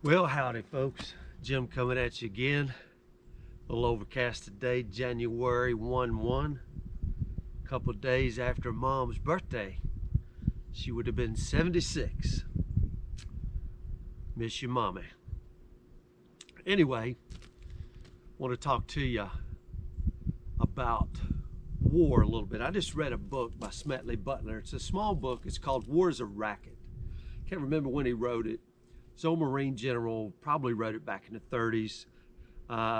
Well, howdy folks. Jim coming at you again. A little overcast today, January 1-1. A couple of days after Mom's birthday. She would have been 76. Miss you, Mommy. Anyway, want to talk to you about war a little bit. I just read a book by Smedley Butler. It's a small book. It's called War's a Racket. Can't remember when he wrote it. This old Marine general probably wrote it back in the 30s.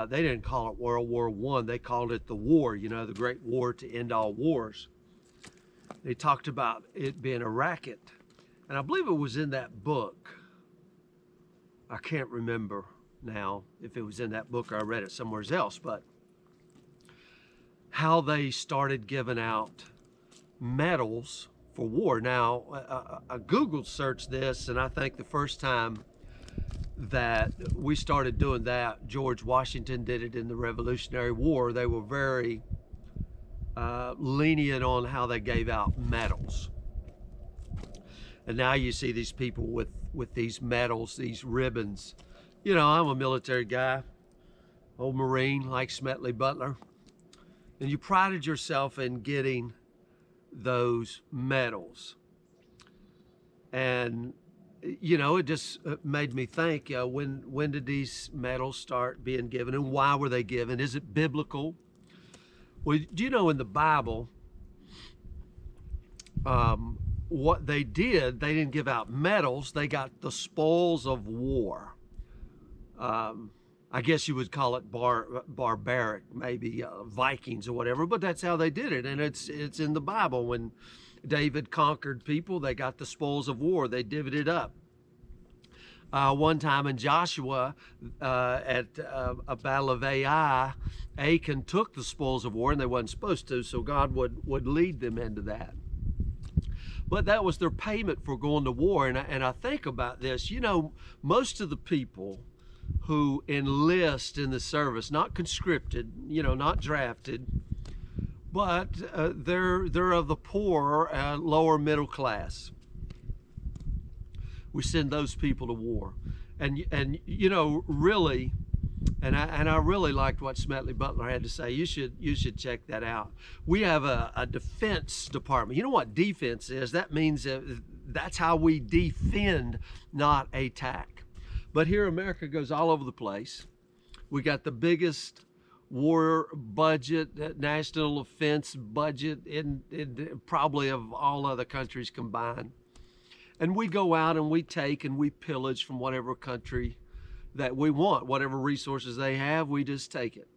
They didn't call it World War I. They called it the war, you know, the great war to end all wars. They talked about it being a racket. And I believe it was in that book. I can't remember now if it was in that book or I read it somewhere else, but how they started giving out medals for war. Now, I Googled searched this, and I think the first time that we started doing that, George Washington did it in the Revolutionary War. They were very lenient on how they gave out medals. And now you see these people with these medals, these ribbons. You know, I'm a military guy, old Marine like Smedley Butler, and you prided yourself in getting those medals. And you know, it just made me think, when did these medals start being given and why were they given? Is it biblical? Well, do you know in the Bible, what they did, they didn't give out medals, they got the spoils of war. I guess you would call it barbaric, maybe Vikings or whatever, but that's how they did it. And it's in the Bible. When David conquered people, they got the spoils of war. They divided up. One time in Joshua, at a battle of Ai, Achan took the spoils of war, and they wasn't supposed to, so God would lead them into that. But that was their payment for going to war. And I think about this, you know, most of the people who enlist in the service, not conscripted, you know, not drafted, but they're of the poor, lower middle class. We send those people to war, and you know, really, and I really liked what Smedley Butler had to say. You should check that out. We have a defense department. You know what defense is? That means that's how we defend, not attack. But here America goes all over the place. We got the biggest war budget, national defense budget in probably of all other countries combined. And we go out and we take and we pillage from whatever country that we want. Whatever resources they have, we just take it.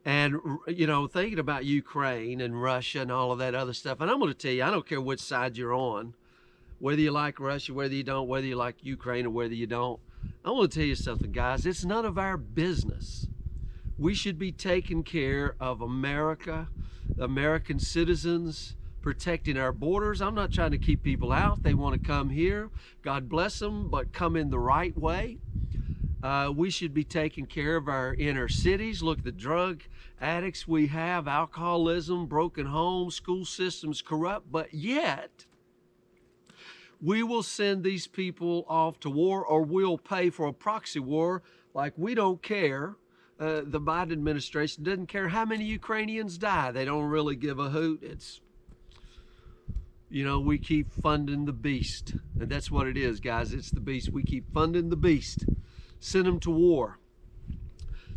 And, you know, thinking about Ukraine and Russia and all of that other stuff, and I'm going to tell you, I don't care which side you're on, whether you like Russia, whether you don't, whether you like Ukraine or whether you don't. I want to tell you something, guys. It's none of our business. We should be taking care of America, American citizens, protecting our borders. I'm not trying to keep people out. They want to come here. God bless them, but come in the right way. We should be taking care of our inner cities. Look at the drug addicts we have, alcoholism, broken homes, school systems corrupt, but yet we will send these people off to war, or we'll pay for a proxy war like we don't care. The Biden administration doesn't care how many Ukrainians die. They don't really give a hoot. It's, you know, we keep funding the beast. And that's what it is, guys. It's the beast. We keep funding the beast. Send them to war.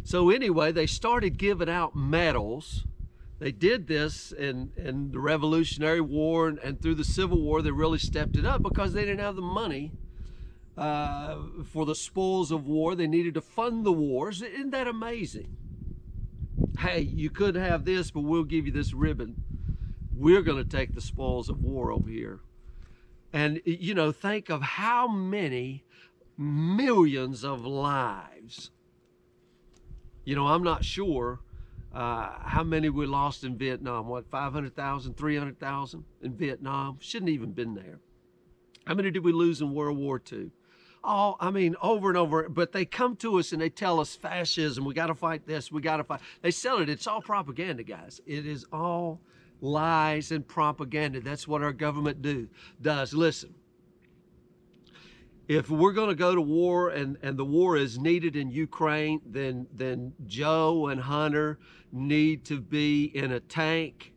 So anyway, they started giving out medals. They did this in the Revolutionary War and through the Civil War. They really stepped it up because they didn't have the money for the spoils of war. They needed to fund the wars. Isn't that amazing? Hey, you could have this, but we'll give you this ribbon. We're going to take the spoils of war over here. And, you know, think of how many millions of lives. You know, I'm not sure how many we lost in Vietnam. What, 500,000, 300,000 in Vietnam? Shouldn't even been there. How many did we lose in World War II? Oh, I mean, over and over. But they come to us and they tell us fascism. We got to fight this. We got to fight. They sell it. It's all propaganda, guys. It is all lies and propaganda. That's what our government does. Listen, If we're going to go to war and the war is needed in Ukraine, then Joe and Hunter need to be in a tank,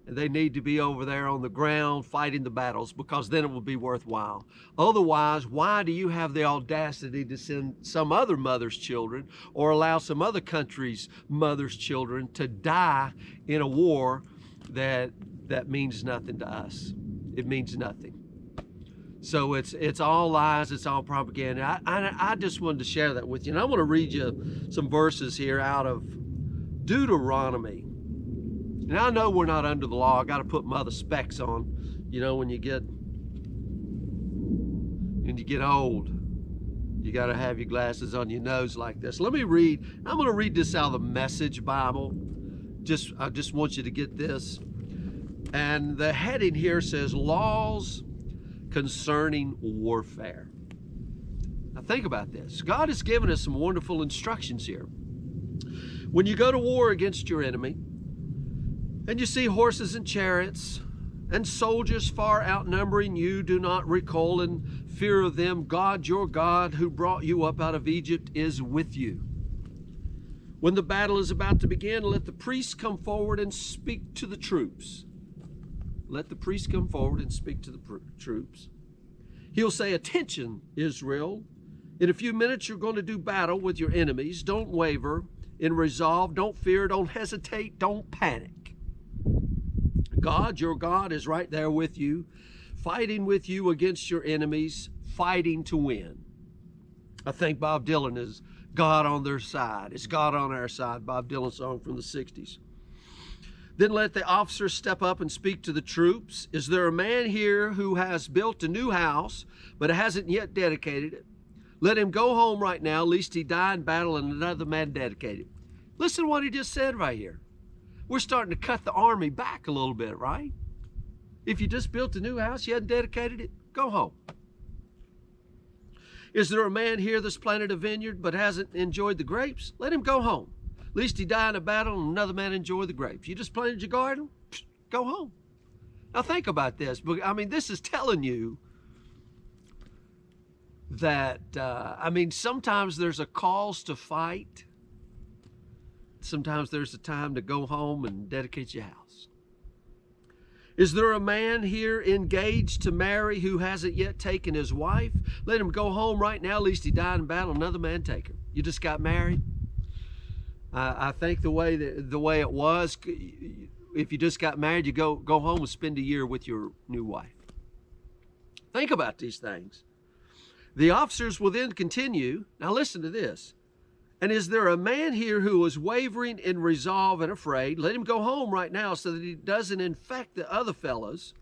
and they need to be over there on the ground fighting the battles, because then it will be worthwhile. Otherwise, why do you have the audacity to send some other mother's children or allow some other country's mother's children to die in a war that means nothing to us? It means nothing. So it's all lies, it's all propaganda. I just wanted to share that with you. And I want to read you some verses here out of Deuteronomy. And I know we're not under the law. I got to put my other specs on. You know, when you get old, you got to have your glasses on your nose like this. Let me read. I'm going to read this out of the Message Bible. I just want you to get this. And the heading here says, Laws Concerning Warfare. Now think about this. God has given us some wonderful instructions here. When you go to war against your enemy, and you see horses and chariots, and soldiers far outnumbering you, do not recoil in fear of them. God, your God, who brought you up out of Egypt, is with you. When the battle is about to begin, let the priests come forward and speak to the troops. Let the priests come forward and speak to the troops. He'll say, attention, Israel. In a few minutes, you're going to do battle with your enemies. Don't waver in resolve. Don't fear. Don't hesitate. Don't panic. God, your God, is right there with you, fighting with you against your enemies, fighting to win. I think Bob Dylan is God on their side. It's God on our side, Bob Dylan song from the 60s. Then let the officers step up and speak to the troops. Is there a man here who has built a new house, but hasn't yet dedicated it? Let him go home right now, lest he die in battle and another man dedicate it. Listen to what he just said right here. We're starting to cut the army back a little bit, right? If you just built a new house, you hadn't dedicated it, go home. Is there a man here that's planted a vineyard but hasn't enjoyed the grapes? Let him go home. Lest he die in a battle and another man enjoy the grapes. You just planted your garden? Go home. Now think about this. I mean, this is telling you that, sometimes there's a cause to fight. Sometimes there's a time to go home and dedicate your house. Is there a man here engaged to marry who hasn't yet taken his wife? Let him go home right now, lest he die in battle, another man take her. You just got married? I think the way it was, if you just got married, you go home and spend a year with your new wife. Think about these things. The officers will then continue. Now listen to this. And is there a man here who is wavering in resolve and afraid? Let him go home right now so that he doesn't infect the other fellows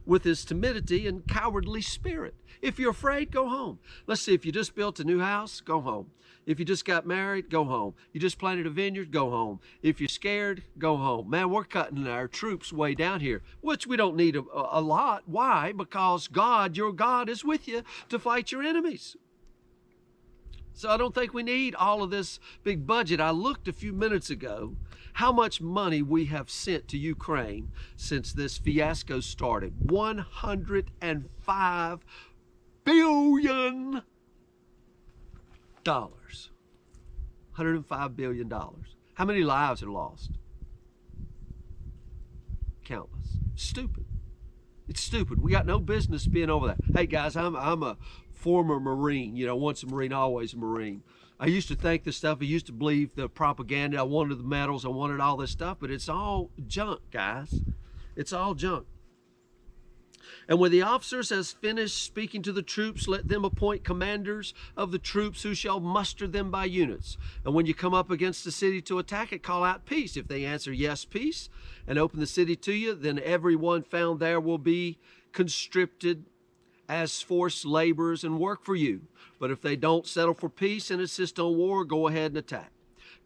with his timidity and cowardly spirit. If you're afraid, go home. Let's see, if you just built a new house, go home. If you just got married, go home. You just planted a vineyard, go home. If you're scared, go home. Man, we're cutting our troops way down here, which we don't need a lot. Why? Because God, your God, is with you to fight your enemies. So I don't think we need all of this big budget. I looked a few minutes ago how much money we have sent to Ukraine since this fiasco started. $105 billion. $105 billion. How many lives are lost? Countless. Stupid. It's stupid. We got no business being over that. Hey guys, I'm a former Marine. You know, once a Marine, always a Marine. I used to think this stuff. I used to believe the propaganda. I wanted the medals. I wanted all this stuff, but it's all junk, guys. It's all junk. And when the officers has finished speaking to the troops, let them appoint commanders of the troops who shall muster them by units. And when you come up against the city to attack it, call out peace. If they answer yes, peace, and open the city to you, then everyone found there will be conscripted as forced laborers and work for you. But if they don't settle for peace and insist on war, go ahead and attack.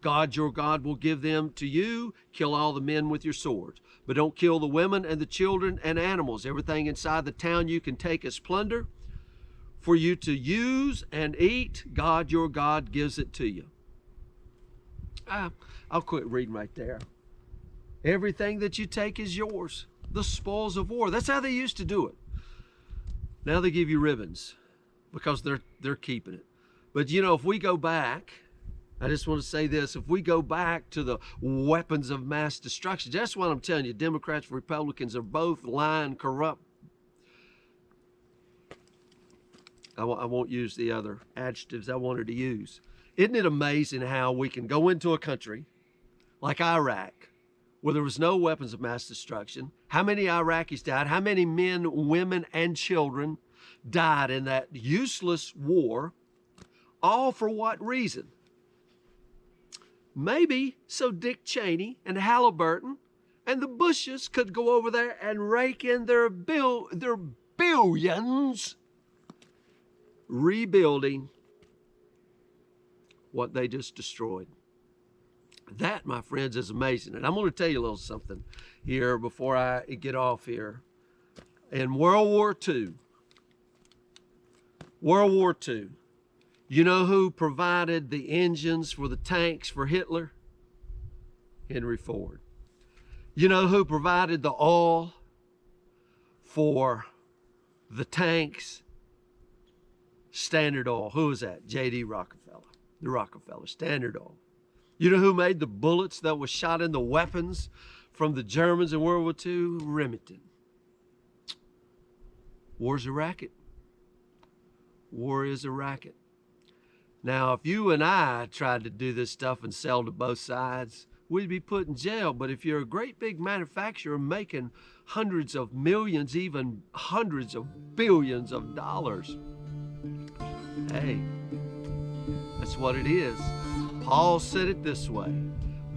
God, your God, will give them to you. Kill all the men with your swords. But don't kill the women and the children and animals. Everything inside the town you can take as plunder for you to use and eat. God, your God, gives it to you. I'll quit reading right there. Everything that you take is yours. The spoils of war. That's how they used to do it. Now they give you ribbons. because they're keeping it. But you know, if we go back, I just want to say this, if we go back to the weapons of mass destruction, that's what I'm telling you, Democrats, Republicans are both lying, corrupt. I won't use the other adjectives I wanted to use. Isn't it amazing how we can go into a country like Iraq, where there was no weapons of mass destruction? How many Iraqis died? How many men, women, and children died in that useless war? All for what reason? Maybe so Dick Cheney and Halliburton and the Bushes could go over there and rake in their billions rebuilding what they just destroyed. That, my friends, is amazing. And I'm going to tell you a little something here before I get off here. In World War II, you know who provided the engines for the tanks for Hitler? Henry Ford. You know who provided the oil for the tanks? Standard Oil. Who was that? J.D. Rockefeller. The Rockefeller, Standard Oil. You know who made the bullets that were shot in the weapons from the Germans in World War II? Remington. War's a racket. War is a racket. Now, if you and I tried to do this stuff and sell to both sides, we'd be put in jail. But if you're a great big manufacturer making hundreds of millions, even hundreds of billions of dollars, hey, that's what it is. Paul said it this way: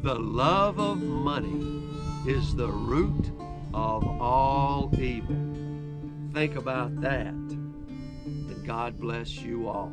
the love of money is the root of all evil. Think about that, and God bless you all.